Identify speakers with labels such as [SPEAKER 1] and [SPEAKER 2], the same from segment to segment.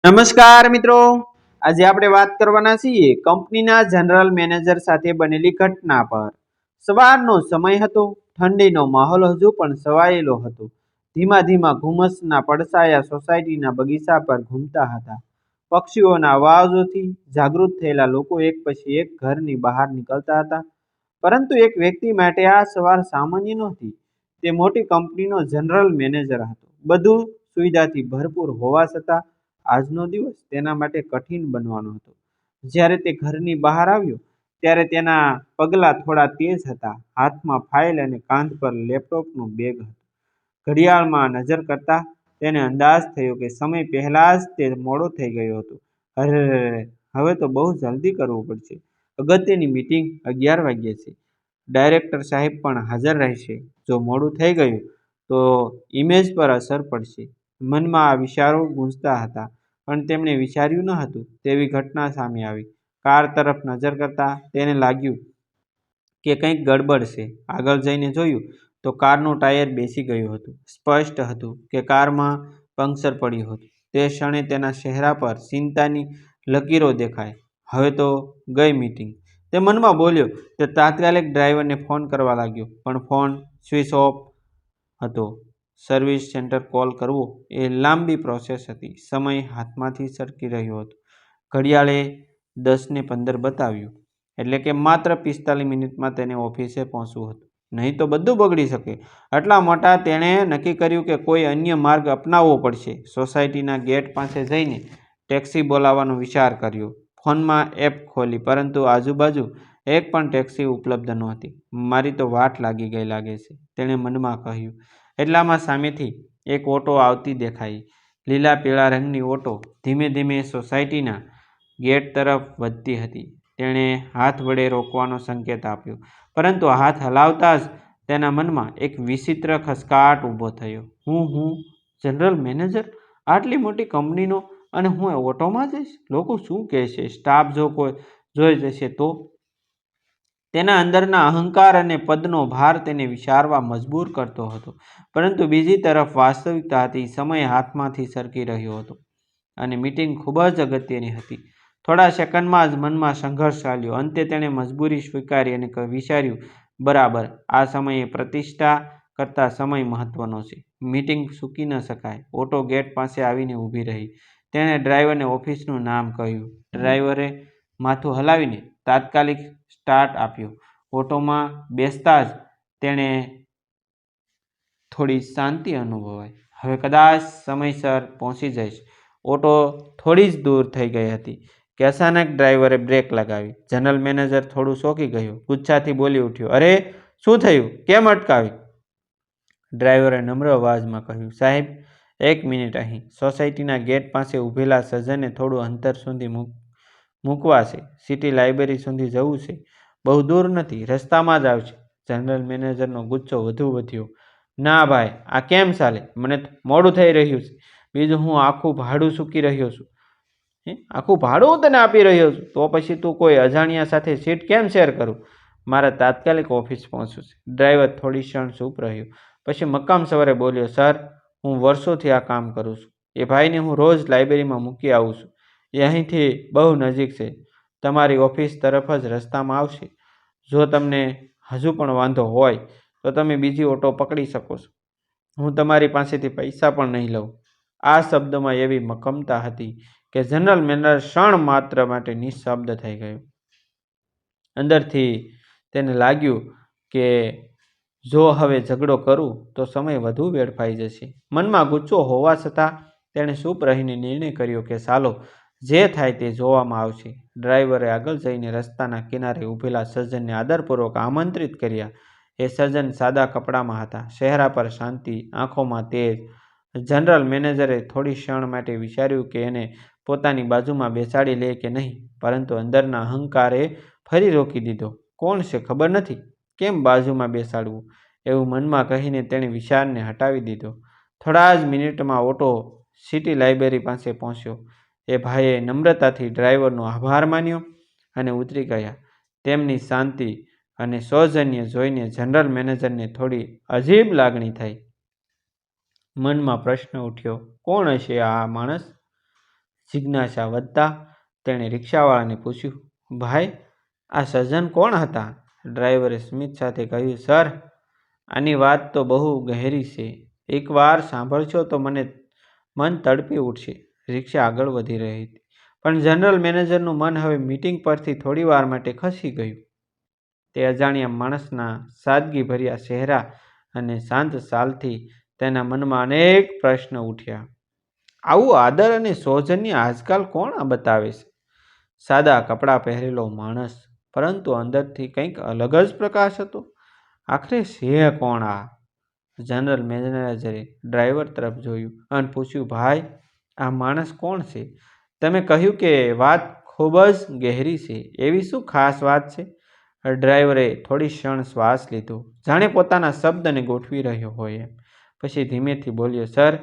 [SPEAKER 1] નમસ્કાર મિત્રો, આજે આપણે વાત કરવાના છીએ કંપનીના જનરલ મેનેજર સાથે બનેલી ઘટના પર. સવારનો સમય હતો, ઠંડીનો માહોલ હજુ પણ છવાયેલો હતો. ધીમા ધીમા ધુમ્મસના પડછાયા સોસાયટીના બગીચા પર ઘૂમતા હતા. પક્ષીઓના અવાજોથી જાગૃત થયેલા લોકો એક પછી એક ઘરની બહાર નીકળતા હતા. પરંતુ એક વ્યક્તિ માટે આ સવાર સામાન્ય નહોતી. તે મોટી કંપનીનો જનરલ મેનેજર હતો. બધું સુવિધાથી ભરપૂર હોવા છતાં આજનો દિવસ તેના માટે કઠિન બનવાનો હતો. જ્યારે તે ઘરની બહાર આવ્યો ત્યારે તેના પગલાં થોડા તેજ હતા. હાથમાં ફાઇલ અને કાંધ પર લેપટોપનું બેગ હતું. ઘડિયાળમાં નજર કરતા તેને અંદાજ થયો કે સમય પહેલા જ તે મોડો થઈ ગયો હતો. અરે, હવે તો બહુ જલ્દી કરવું પડશે. અગત્યની મીટિંગ 11 વાગ્યે છે. ડાયરેક્ટર સાહેબ પણ હાજર રહેશે. જો મોડું થઈ ગયું તો ઇમેજ પર અસર પડશે. મનમાં આ વિચારો ગૂંજતા હતા, પણ તેમણે વિચાર્યું ન હતું તેવી ઘટના સામે આવી. કાર તરફ નજર કરતા તેને લાગ્યું કે કંઈક ગડબડ છે. આગળ જઈને જોયું તો કારનું ટાયર બેસી ગયું હતું. સ્પષ્ટ હતું કે કારમાં પંક્ચર પડ્યું હતું. તે ક્ષણે તેના ચહેરા પર ચિંતાની લકીરો દેખાઈ. હવે તો ગઈ મીટિંગ, તે મનમાં બોલ્યો. તે તાત્કાલિક ડ્રાઈવરને ફોન કરવા લાગ્યો, પણ ફોન સ્વિચ ઓફ હતો. સર્વિસ સેન્ટર કોલ કરવો એ લાંબી પ્રોસેસ હતી. સમય હાથમાંથી સરકી રહ્યો હતો. ઘડિયાળે 10:15 બતાવ્યું, એટલે કે માત્ર 45 મિનિટમાં તેને ઓફિસે પહોંચવું હતું. નહીં તો બધું બગડી શકે. એટલા મોટા તેણે નક્કી કર્યું કે કોઈ અન્ય માર્ગ અપનાવવો પડશે. સોસાયટીના ગેટ પાસે જઈને ટેક્સી બોલાવવાનો વિચાર કર્યો. ફોનમાં એપ ખોલી, પરંતુ આજુબાજુ એક પણ ટેક્સી ઉપલબ્ધ નહોતી. મારી તો વાટ લાગી ગઈ લાગે છે, તેણે મનમાં કહ્યું. એટલામાં સામેથી એક ઓટો આવતી દેખાઈ. લીલા પીળા રંગની ઓટો ધીમે ધીમે સોસાયટીના ગેટ તરફ વધતી હતી. તેણે હાથ વડે રોકવાનો સંકેત આપ્યો, પરંતુ હાથ હલાવતા જ તેના મનમાં એક વિચિત્ર ખચકાટ ઊભો થયો. હું જનરલ મેનેજર, આટલી મોટી કંપનીનો, અને હું ઓટોમાં જઈશ? લોકો શું કહેશે? સ્ટાફ જો કોઈ જોઈ જશે તો? તેના અંદરના અહંકાર અને પદનો ભાર તેને વિચારવા મજબૂર કરતો હતો. પરંતુ બીજી તરફ વાસ્તવિકતા હતી. સમય હાથમાંથી સરકી રહ્યો હતો અને મીટિંગ ખૂબ જ અગત્યની હતી. થોડા સેકન્ડમાં જ મનમાં સંઘર્ષ ચાલ્યો. અંતે તેણે મજબૂરી સ્વીકારી અને વિચાર્યું, બરાબર, આ સમયે પ્રતિષ્ઠા કરતાં સમય મહત્વનો છે. મીટિંગ ચૂકી ન શકાય. ઓટો ગેટ પાસે આવીને ઊભી રહી. તેણે ડ્રાઈવરને ઓફિસનું નામ કહ્યું. ડ્રાઈવરે માથું હલાવીને તાત્કાલિક સ્ટાર્ટ આપ્યો. ઓટોમાં બેસતા જ તેણે થોડી શાંતિ અનુભવાઈ. હવે કદાચ સમયસર પહોંચી જઈશ. ઓટો થોડી જ દૂર થઈ ગઈ હતી કે અચાનક ડ્રાઈવરે બ્રેક લગાવી. જનરલ મેનેજર થોડું ચોંકી ગયો. ગુસ્સાથી બોલી ઉઠ્યો, અરે, શું થયું? કેમ અટકાવી? ડ્રાઈવરે નમ્ર અવાજમાં કહ્યું, સાહેબ, એક મિનિટ અહીં. સોસાયટીના ગેટ પાસે ઊભેલા સજ્જને થોડું અંતર સુધી મૂકવા છે. સિટી લાઇબ્રેરી સુધી જવું છે. બહુ દૂર નથી, રસ્તામાં જ આવશે. જનરલ મેનેજરનો ગુસ્સો વધુ વધ્યો. ના ભાઈ, આ કેમ ચાલે? મને મોડું થઈ રહ્યું છે. બીજું, હું આખું ભાડું ચૂકી રહ્યો છું. આખું ભાડું હું તને આપી રહ્યો છું, તો પછી તું કોઈ અજાણ્યા સાથે સીટ કેમ શેર કરું? મારે તાત્કાલિક ઓફિસ પહોંચવું છે. ડ્રાઈવર થોડી ક્ષણ ચૂપ રહ્યો, પછી મક્કમ સ્વરે બોલ્યો, સર, હું વર્ષોથી આ કામ કરું છું. એ ભાઈને હું રોજ લાઇબ્રેરીમાં મૂકી આવું છું. એ અહીંથી બહુ નજીક છે. તમારી ઓફિસ તરફ જ રસ્તામાં આવશે. જો તમને હજુ પણ વાંધો હોય તો તમે બીજી ઓટો પકડી શકો છો. હું તમારી પાસેથી પૈસા પણ નહીં લઉં. આ શબ્દમાં એવી મક્કમતા હતી કે જનરલ મેનેજર ક્ષણ માત્ર માટે નિઃશબ્દ થઈ ગયો. અંદરથી તેને લાગ્યું કે જો હવે ઝઘડો કરું તો સમય વધુ વેડફાઈ જશે. મનમાં ગુસ્સો હોવા છતાં તેણે ચૂપ રહીને નિર્ણય કર્યો કે ચાલો, જે થાય તે જોવામાં આવશે. ડ્રાઈવરે આગળ જઈને રસ્તાના કિનારે ઊભેલા સજ્જનને આદરપૂર્વક આમંત્રિત કર્યા. એ સજ્જન સાદા કપડામાં હતા, ચહેરા પર શાંતિ, આંખોમાં તેજ. જનરલ મેનેજરે થોડી ક્ષણ માટે વિચાર્યું કે એને પોતાની બાજુમાં બેસાડી લે કે નહીં, પરંતુ અંદરના અહંકારે ફરી રોકી દીધો. કોણ છે ખબર નથી, કેમ બાજુમાં બેસાડવું? એવું મનમાં કહીને તેણે વિચારને હટાવી દીધો. થોડા જ મિનિટમાં ઓટો સિટી લાઇબ્રેરી પાસે પહોંચ્યો. એ ભાઈએ નમ્રતાથી ડ્રાઈવરનો આભાર માન્યો અને ઉતરી ગયા. તેમની શાંતિ અને સૌજન્ય જોઈને જનરલ મેનેજરને થોડી અજીબ લાગણી થઈ. મનમાં પ્રશ્ન ઉઠ્યો, કોણ હશે આ માણસ? જિજ્ઞાસા વધતા તેણે રિક્ષાવાળાને પૂછ્યું, ભાઈ, આ સજ્જન કોણ હતા? ડ્રાઈવરે સ્મિત સાથે કહ્યું, સર, આની વાત તો બહુ ગહેરી છે. એકવાર સાંભળશો તો મન તડપી ઉઠશે. રિક્ષા આગળ વધી રહી હતી, પણ જનરલ મેનેજરનું મન હવે મીટિંગ પરથી થોડી વાર માટે ખસી ગયું. તે અજાણ્યા માણસના સાદગીભર્યા ચહેરા અને શાંત ચાલથી તેના મનમાં અનેક પ્રશ્ન ઉઠ્યા. આવું આદર અને સૌજન્ય આજકાલ કોણ બતાવે છે? સાદા કપડાં પહેરેલો માણસ, પરંતુ અંદરથી કંઈક અલગ જ પ્રકાશ હતો. આખરે છે કોણ આ? જનરલ મેનેજરે ડ્રાઈવર તરફ જોયું અને પૂછ્યું, ભાઈ, આ માણસ કોણ છે? તમે કહ્યું કે વાત ખૂબ જ ગહેરી છે. એવી શું ખાસ વાત છે? ડ્રાઈવરે થોડી ક્ષણ શ્વાસ લીધો, જાણે પોતાના શબ્દને ગોઠવી રહ્યો હોય એમ. પછી ધીમેથી બોલ્યો, સર,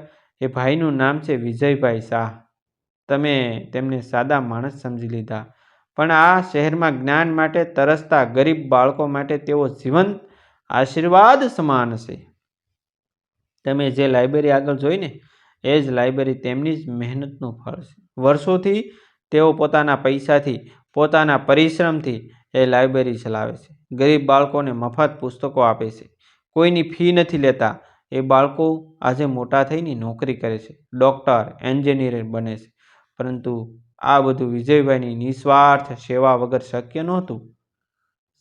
[SPEAKER 1] એ ભાઈનું નામ છે વિજયભાઈ શાહ. તમે તેમને સાદા માણસ સમજી લીધા, પણ આ શહેરમાં જ્ઞાન માટે તરસતા ગરીબ બાળકો માટે તેઓ જીવંત આશીર્વાદ સમાન છે. તમે જે લાઇબ્રેરી આગળ જોઈને, એ જ લાઇબ્રેરી તેમની જ મહેનતનું ફળ છે. વર્ષોથી તેઓ પોતાના પૈસાથી, પોતાના પરિશ્રમથી એ લાઇબ્રેરી ચલાવે છે. ગરીબ બાળકોને મફત પુસ્તકો આપે છે. કોઈની ફી નથી લેતા. એ બાળકો આજે મોટા થઈને નોકરી કરે છે, ડૉક્ટર, એન્જિનિયર બને છે. પરંતુ આ બધું વિજયભાઈની નિસ્વાર્થ સેવા વગર શક્ય નહોતું.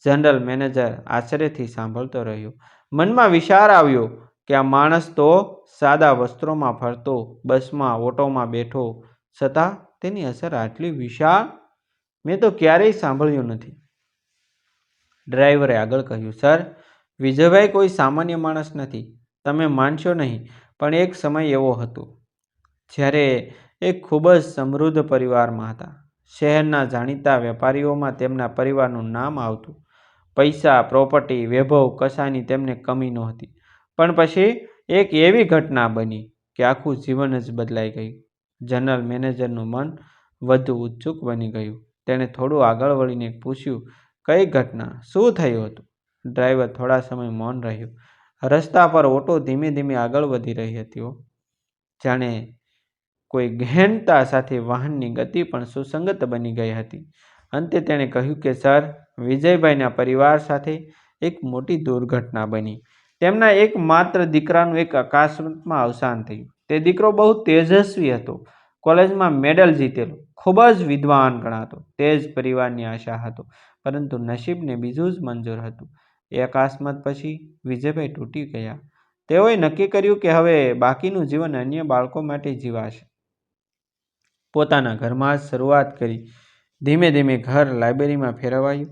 [SPEAKER 1] જનરલ મેનેજર આશ્ચર્યથી સાંભળતો રહ્યો. મનમાં વિચાર આવ્યો કે આ માણસ તો સાદા વસ્ત્રોમાં ફરતો, બસમાં, ઓટોમાં બેઠો, છતાં તેની અસર આટલી વિશાળ મેં તો ક્યારેય સાંભળ્યું નથી. ડ્રાઈવરે આગળ કહ્યું, સર, વિજયભાઈ કોઈ સામાન્ય માણસ નથી. તમે માનશો નહીં, પણ એક સમય એવો હતો જ્યારે એક ખૂબ જ સમૃદ્ધ પરિવારમાં હતા. શહેરના જાણીતા વેપારીઓમાં તેમના પરિવારનું નામ આવતું. પૈસા, પ્રોપર્ટી, વૈભવ કશાની તેમને કમી નહોતી. પણ પછી એક એવી ઘટના બની કે આખું જીવન જ બદલાઈ ગયું. જનરલ મેનેજરનું મન વધુ ઉત્સુક બની ગયું. તેણે થોડું આગળ વળીને પૂછ્યું, કઈ ઘટના? શું થયું હતું? ડ્રાઈવર થોડા સમય મૌન રહ્યો. રસ્તા પર ઓટો ધીમે ધીમે આગળ વધી રહી હતી. જાણે કોઈ ગહેનતા સાથે વાહનની ગતિ પણ સુસંગત બની ગઈ હતી. અંતે તેણે કહ્યું કે સર, વિજયભાઈના પરિવાર સાથે એક મોટી દુર્ઘટના બની. તેમના એકમાત્ર દીકરાનું એક અકસ્માતમાં અવસાન થયું. તે દીકરો બહુ તેજસ્વી હતો, કોલેજમાં મેડલ જીતેલો, ખૂબ જ વિદ્વાન ગણાતો, તે જ પરિવારની આશા હતો. પરંતુ નસીબને બીજું જ મંજૂર હતું. એ અકસ્માત પછી વિજયભાઈ તૂટી ગયા. તેઓએ નક્કી કર્યું કે હવે બાકીનું જીવન અન્ય બાળકો માટે જીવાશે. પોતાના ઘરમાં જ શરૂઆત કરી. ધીમે ધીમે ઘર લાઇબ્રેરીમાં ફેરવાયું.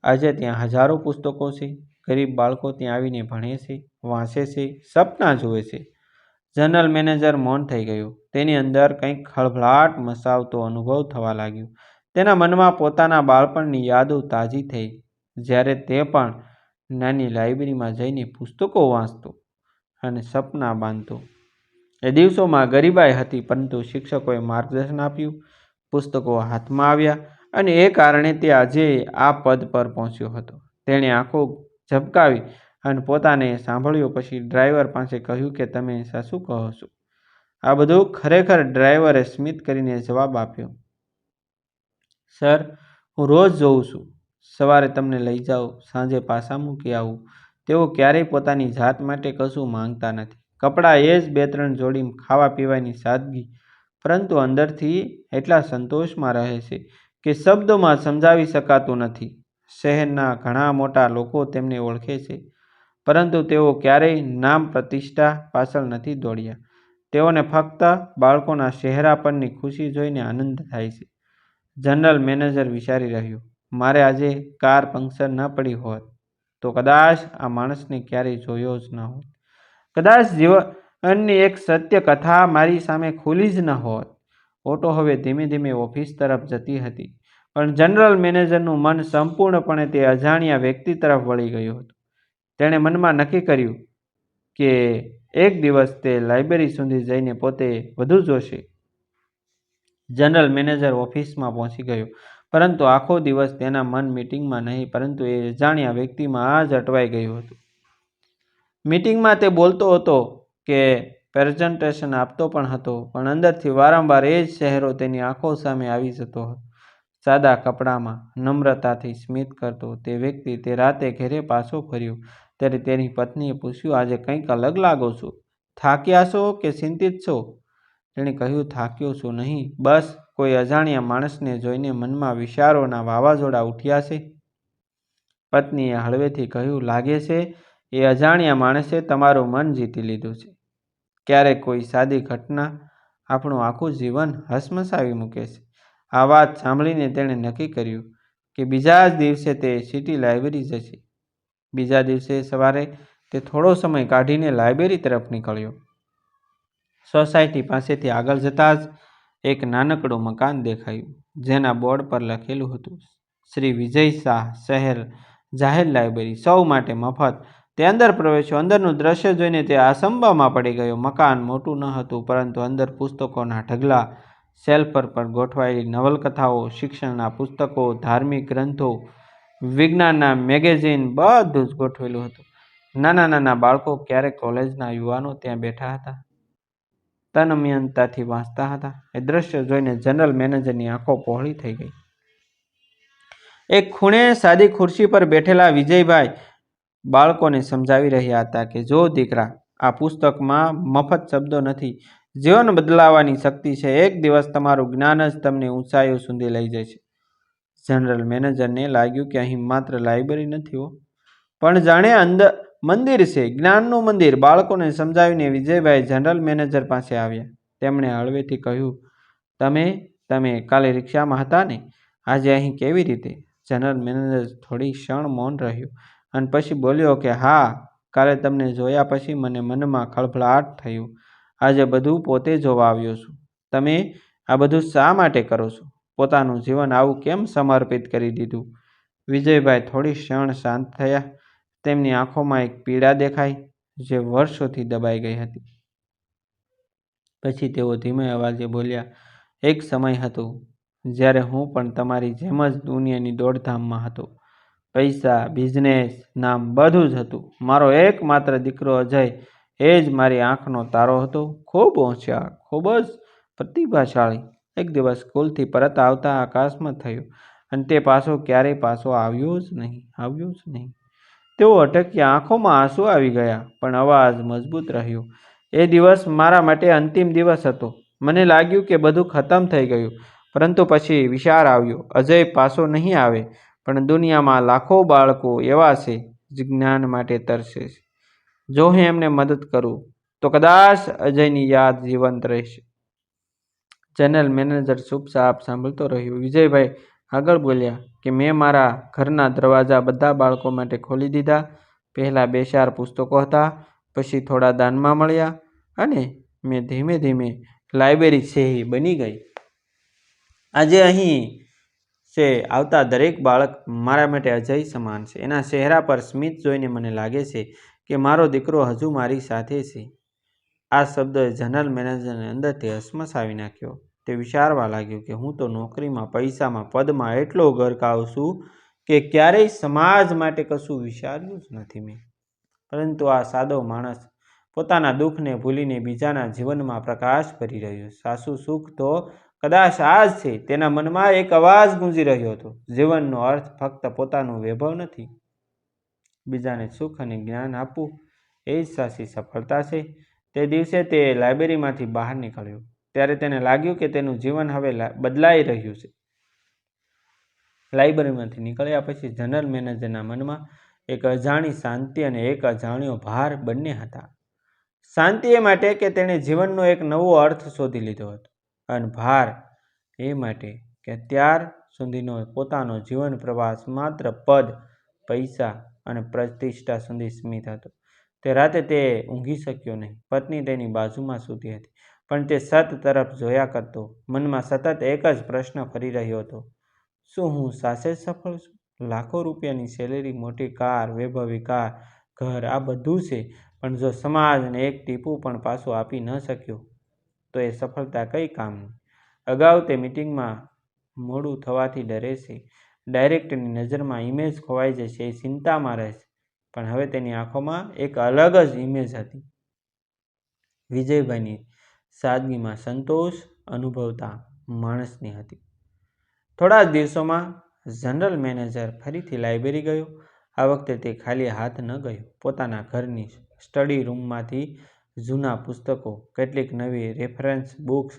[SPEAKER 1] આજે ત્યાં હજારો પુસ્તકો છે. ગરીબ બાળકો ત્યાં આવીને ભણે છે, વાંચે છે, સપના જુએ છે. જનરલ મેનેજર મૌન થઈ ગયો. તેની અંદર કંઈક ખળભળાટ મચાવતો અનુભવ થવા લાગ્યો. તેના મનમાં પોતાના બાળપણની યાદો તાજી થઈ, જ્યારે તે પણ નાની લાઇબ્રેરીમાં જઈને પુસ્તકો વાંચતો અને સપના બાંધતો. એ દિવસોમાં ગરીબાઈ હતી, પરંતુ શિક્ષકોએ માર્ગદર્શન આપ્યું, પુસ્તકો હાથમાં આવ્યા, અને એ કારણે તે આજે આ પદ પર પહોંચ્યો હતો. તેણે આંખો ઝબકાવી અને પોતાને સાંભળ્યો. પછી ડ્રાઈવર પાસે કહ્યું કે તમે શું કહો છો? આ બધું ખરેખર? ડ્રાઈવરે સ્મિત કરીને જવાબ આપ્યો, સર, હું રોજ જોઉં છું. સવારે તમને લઈ જાઉં, સાંજે પાછા મૂકી આવું. તેઓ ક્યારેય પોતાની જાત માટે કશું માંગતા નથી. કપડાં એ જ 2-3 જોડી, ખાવા પીવાની સાદગી, પરંતુ અંદરથી એટલા સંતોષમાં રહે છે કે શબ્દોમાં સમજાવી શકાતું નથી. શહેરના ઘણા મોટા લોકો તેમને ઓળખે છે, પરંતુ તેઓ ક્યારેય નામ પ્રતિષ્ઠા પાછળ નથી દોડ્યા. તેઓને ફક્ત બાળકોના ચહેરા પરની ખુશી જોઈને આનંદ થાય છે. જનરલ મેનેજર વિચારી રહ્યો, મારે આજે કાર પંક્ચર ન પડી હોત તો કદાચ આ માણસને ક્યારેય જોયો જ ન હોત. કદાચ જીવનની એક સત્ય કથા મારી સામે ખુલી જ ન હોત. ઓટો હવે ધીમે ધીમે ઓફિસ તરફ જતી હતી, પણ જનરલ મેનેજરનું મન સંપૂર્ણપણે તે અજાણ્યા વ્યક્તિ તરફ વળી ગયું હતું. તેણે મનમાં નક્કી કર્યું કે એક દિવસ તે લાઇબ્રેરી સુધી જઈને પોતે વધુ જોશે. જનરલ મેનેજર ઓફિસમાં પહોંચી ગયો, પરંતુ આખો દિવસ તેના મન મીટિંગમાં નહીં, પરંતુ એ અજાણ્યા વ્યક્તિમાં જ અટવાઈ ગયું હતું. મીટિંગમાં તે બોલતો હતો કે પ્રેઝન્ટેશન આપતો પણ હતો, પણ અંદરથી વારંવાર એ જ ચહેરો તેની આંખો સામે આવી જતો હતો. સાદા કપડામાં નમ્રતાથી સ્મિત કરતો તે વ્યક્તિ તે રાતે ઘરે પાછો ફર્યો ત્યારે તેની પત્નીએ પૂછ્યું, આજે કંઈક અલગ લાગો છો, થાક્યા છો કે ચિંતિત છો? તેણે કહ્યું, થાક્યો છું નહીં, બસ કોઈ અજાણ્યા માણસને જોઈને મનમાં વિચારોના વાવાઝોડા ઉઠ્યા છે. પત્નીએ હળવેથી કહ્યું, લાગે છે એ અજાણ્યા માણસે તમારું મન જીતી લીધું છે. ક્યારેક કોઈ સાદી ઘટના આપણું આખું જીવન હસમસાવી મૂકે છે. આ વાત સાંભળીને તેણે નક્કી કર્યું કે બીજા જ દિવસે તે સિટી લાઇબ્રેરી જશે. બીજા દિવસે સવારે તે થોડો સમય કાઢીને લાઇબ્રેરી તરફ નીકળ્યો. સોસાયટી પાસેથી આગળ જતા જ એક નાનકડું મકાન દેખાયું, જેના બોર્ડ પર લખેલું હતું, શ્રી વિજય શાહ શહેર જાહેર લાઇબ્રેરી, સૌ માટે મફત. તે અંદર પ્રવેશ્યો. અંદરનું દ્રશ્ય જોઈને તે અસંભામાં પડી ગયો. મકાન મોટું ન હતું, પરંતુ અંદર પુસ્તકોના ઢગલા, શેલ્ફ પર ગોઠવાયેલી નવલકથાઓ, શિક્ષણના પુસ્તકો, ધાર્મિક ગ્રંથો, વિજ્ઞાનના મેગેઝિન, બધું જ ગોઠવેલું હતું. નાના નાના બાળકો, ક્યારેક કોલેજના યુવાનો ત્યાં બેઠા હતા, તન્મયતાથી વાંચતા હતા. એ દ્રશ્ય જોઈને જનરલ મેનેજરની આંખો પહોળી થઈ ગઈ. એક ખૂણે સાદી ખુરશી પર બેઠેલા વિજયભાઈ બાળકોને સમજાવી રહ્યા હતા કે જો દીકરા, આ પુસ્તકમાં મફત શબ્દો નથી, જીવન બદલાવાની શક્તિ છે. એક દિવસ તમારું જ્ઞાન જ તમને ઊંચાઈઓ સુધી લઈ જશે. જનરલ મેનેજરને લાગ્યું કે અહીં માત્ર લાઇબ્રેરી નથી પણ જાણે અંદર મંદિર છે, જ્ઞાનનું મંદિર. બાળકોને સમજાવીને વિજયભાઈ જનરલ મેનેજર પાસે આવ્યા. તેમણે હળવેથી કહ્યું, તમે કાલે રિક્ષામાં હતા ને, આજે અહીં કેવી રીતે? જનરલ મેનેજર થોડી ક્ષણ મૌન રહ્યો અને પછી બોલ્યો કે હા, કાલે તમને જોયા પછી મને મનમાં ખળભળાટ થયું. આજે બધું પોતે જોવા આવ્યો છું. તમે આ બધું શા માટે કરો છો? પોતાનું જીવન આવું કેમ સમર્પિત કરી દીધું? વિજયભાઈ થોડી ક્ષણ શાંત થયા. તેમની આંખોમાં એક પીડા દેખાઈ જે વર્ષોથી દબાઈ ગઈ હતી. પછી તેઓ ધીમે અવાજે બોલ્યા, એક સમય હતો જ્યારે હું પણ તમારી જેમ જ દુનિયાની દોડધામમાં હતો. પૈસા, બિઝનેસ, નામ બધું જ હતું. મારો એકમાત્ર દીકરો અજય, એ જ મારી આંખનો તારો હતો. ખૂબ હોશિયાર, ખૂબ જ પ્રતિભાશાળી. એક દિવસ સ્કૂલથી પરત આવતા અકસ્માત થયો અને તે ક્યારેય પાછો આવ્યો જ નહીં. તેઓ અટક્યા, આંખોમાં આંસુ આવી ગયા, પણ અવાજ મજબૂત રહ્યો. એ દિવસ મારા માટે અંતિમ દિવસ હતો. મને લાગ્યું કે બધું ખતમ થઈ ગયું, પરંતુ પછી વિચાર આવ્યો, અજય પાછો નહીં આવે, પણ દુનિયામાં લાખો બાળકો એવા છે જે જ્ઞાન માટે તરસે છે. જો હું એમને મદદ કરું તો કદાચ અજયની યાદ જીવંત રહેશે. જનરલ મેનેજર ચૂપચાપ સાંભળતો રહ્યો. વિજયભાઈ આગળ બોલ્યા કે મેં મારા ઘરના દરવાજા બધા બાળકો માટે ખોલી દીધા. પહેલાં 2-4 પુસ્તકો હતા, પછી થોડા દાનમાં મળ્યા અને મેં ધીમે ધીમે લાઇબ્રેરી શેહી બની ગઈ. આજે અહીં છે આવતા દરેક બાળક મારા માટે અજય સમાન છે. એના ચહેરા પર સ્મિત જોઈને મને લાગે છે કે મારો દીકરો હજુ મારી સાથે છે. આ શબ્દોએ જનરલ મેનેજરને અંદરથી હસમસાવી નાખ્યો. તે વિચારવા લાગ્યો કે હું તો નોકરીમાં, પૈસામાં, પદમાં એટલો ગરકાવ છું કે ક્યારેય સમાજ માટે કશું વિચાર્યું જ નથી મેં. પરંતુ આ સાદો માણસ પોતાના દુઃખને ભૂલીને બીજાના જીવનમાં પ્રકાશ ભરી રહ્યો. સાચું સુખ તો કદાચ આ જ છે. તેના મનમાં એક અવાજ ગુંજી રહ્યો હતો, જીવનનો અર્થ ફક્ત પોતાનું વૈભવ નથી, બીજાને સુખ અને જ્ઞાન આપવું એ જ સાચી સફળતા છે. તે દિવસે તે લાઇબ્રેરીમાંથી બહાર નીકળ્યો ત્યારે તેને લાગ્યું કે તેનું જીવન હવે બદલાઈ રહ્યું છે. લાઇબ્રેરીમાંથી નીકળ્યા પછી જનરલ મેનેજરના મનમાં એક અજાણી શાંતિ અને એક અજાણ્યો ભાર બંને હતા. શાંતિ એ માટે કે તેણે જીવનનો એક નવો અર્થ શોધી લીધો હતો, અને ભાર એ માટે કે અત્યાર સુધીનો પોતાનો જીવન પ્રવાસ માત્ર પદ, પૈસા અને પ્રતિષ્ઠા સુધી સીમિત હતો. તે રાતે તે ઊંઘી શક્યો નહીં. પત્ની તેની બાજુમાં સૂતી હતી, પણ તે છત તરફ જોયા કરતો. મનમાં સતત એક જ પ્રશ્ન ફરી રહ્યો હતો, શું હું સાચે જ સફળ છું? લાખો રૂપિયાની સેલેરી, મોટી કાર, વૈભવી કાર, ઘર, આ બધું છે, પણ જો સમાજને એક ટીપું પણ પાછું આપી ન શક્યો તો એ સફળતા કઈ કામની? અગાઉ તે મીટિંગમાં મોડું થવાથી ડરે છે, ડાયરેક્ટરની નજરમાં ઇમેજ ખોવાઈ જશે એ ચિંતામાં રહે છે, પણ હવે તેની આંખોમાં એક અલગ જ ઇમેજ હતી. વિજયભાઈની સાદગીમાં સંતોષ અનુભવતા માણસની હતી. થોડા જ દિવસોમાં જનરલ મેનેજર ફરીથી લાઇબ્રેરી ગયો. આ વખતે તે ખાલી હાથ ન ગયો. પોતાના ઘરની સ્ટડી રૂમમાંથી જૂના પુસ્તકો, કેટલીક નવી રેફરન્સ બુક્સ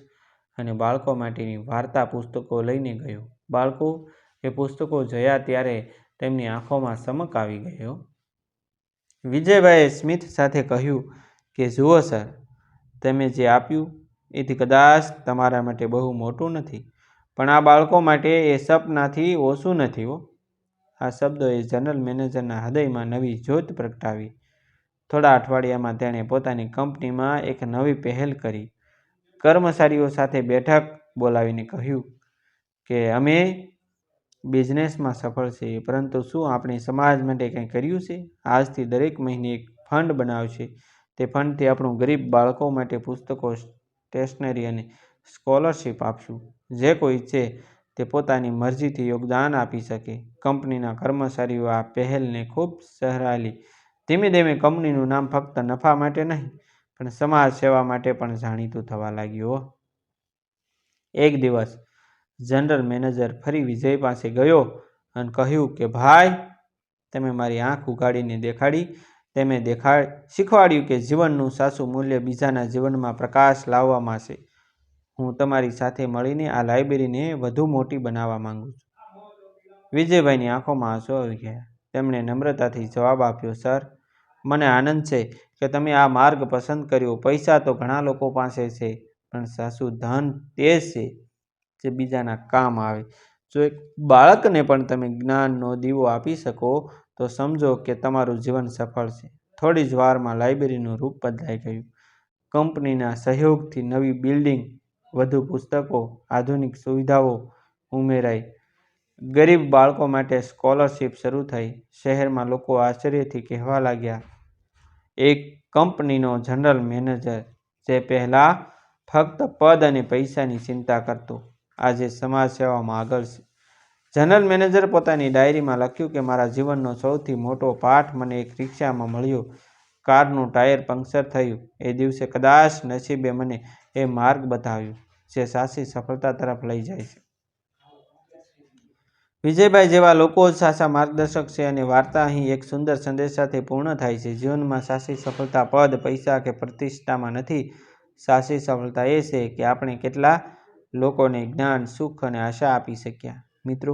[SPEAKER 1] અને બાળકો માટેની વાર્તા પુસ્તકો લઈને ગયો. બાળકો એ પુસ્તકો જોયા ત્યારે તેમની આંખોમાં ચમક આવી ગયો. વિજયભાઈએ સ્મિત સાથે કહ્યું કે જુઓ સર, તમે જે આપ્યું એથી કદાચ તમારા માટે બહુ મોટું નથી, પણ આ બાળકો માટે એ સપનાથી ઓછું નથી હો. આ શબ્દોએ જનરલ મેનેજરના હૃદયમાં નવી જ્યોત પ્રગટાવી. થોડા અઠવાડિયામાં તેણે પોતાની કંપનીમાં એક નવી પહેલ કરી. કર્મચારીઓ સાથે બેઠક બોલાવીને કહ્યું કે અમે બિઝનેસમાં સફળ છીએ, પરંતુ શું આપણે સમાજ માટે કંઈ કર્યું છે? આજથી દરેક મહિને એક ફંડ બનાવશે. તે ફંડથી આપણું ગરીબ બાળકો માટે પુસ્તકો, સ્ટેશનરી અને સ્કોલરશિપ આપશું. જે કોઈ ઈચ્છે તે પોતાની મરજીથી યોગદાન આપી શકે. કંપનીના કર્મચારીઓ આ પહેલને ખૂબ સરાહલી. ધીમે ધીમે કંપનીનું નામ ફક્ત નફા માટે નહીં, પણ સમાજ સેવા માટે પણ જાણીતું થવા લાગ્યું. એક દિવસ જનરલ મેનેજર ફરી વિજય પાસે ગયો અને કહ્યું કે ભાઈ, તમે મારી આંખ ઉઘાડીને દેખાડી. તમે શીખવાડ્યું કે જીવનનું સાચું મૂલ્ય બીજાના જીવનમાં પ્રકાશ લાવવામાં છે. હું તમારી સાથે મળીને આ લાઇબ્રેરીને વધુ મોટી બનાવવા માંગુ છું. વિજયભાઈની આંખોમાં આંસુ આવી ગયા. તેમણે નમ્રતાથી જવાબ આપ્યો, સર, મને આનંદ છે કે તમે આ માર્ગ પસંદ કર્યો. પૈસા તો ઘણા લોકો પાસે છે, પણ સાચું ધન તે છે જે બીજાના કામ આવે. જો એક બાળકને પણ તમે જ્ઞાનનો દીવો આપી શકો તો સમજો કે તમારું જીવન સફળ છે. થોડી જ વારમાં લાઇબ્રેરીનું રૂપ બદલાઈ ગયું. કંપનીના સહયોગથી નવી બિલ્ડિંગ, વધુ પુસ્તકો, આધુનિક સુવિધાઓ ઉમેરાઈ. ગરીબ બાળકો માટે સ્કોલરશિપ શરૂ થઈ. શહેરમાં લોકો આશ્ચર્યથી કહેવા લાગ્યા, એક કંપનીનો જનરલ મેનેજર જે પહેલા ફક્ત પદ અને પૈસાની ચિંતા કરતો, આજે સમાજ સેવામાં આગળ છે. જનરલ મેનેજર પોતાની ડાયરીમાં લખ્યું કે મારા જીવનનો સૌથી મોટો પાઠ મને એક રિક્ષામાં મળ્યો. કારનું ટાયર પંક્ચર થયું. એ દિવસે કદાચ નસીબે મને એ માર્ગ બતાવ્યો જે સાચી સફળતા તરફ લઈ જાય છે. વિજયભાઈ જેવા લોકો જ સાચા માર્ગદર્શક છે. અને વાર્તા અહીં એક સુંદર સંદેશ સાથે પૂર્ણ થાય છે. જીવનમાં સાચી સફળતા પદ, પૈસા કે પ્રતિષ્ઠામાં નથી. સાચી સફળતા એ છે કે આપણે કેટલા લોકોને જ્ઞાન, સુખ અને આશા આપી શક્યા. મિત્રો,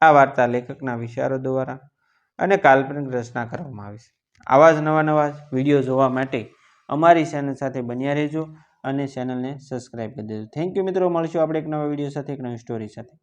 [SPEAKER 1] આ વાર્તા લેખકના વિચારો દ્વારા અને કાલ્પનિક રચના કરવામાં આવી છે. આવા જ નવા વિડીયો જોવા માટે અમારી ચેનલ સાથે બન્યા રહેજો અને ચેનલને સબસ્ક્રાઈબ કરી દેજો. થેન્ક યુ મિત્રો. મળીશું આપણે એક નવા વિડીયો સાથે, એક નવી સ્ટોરી સાથે.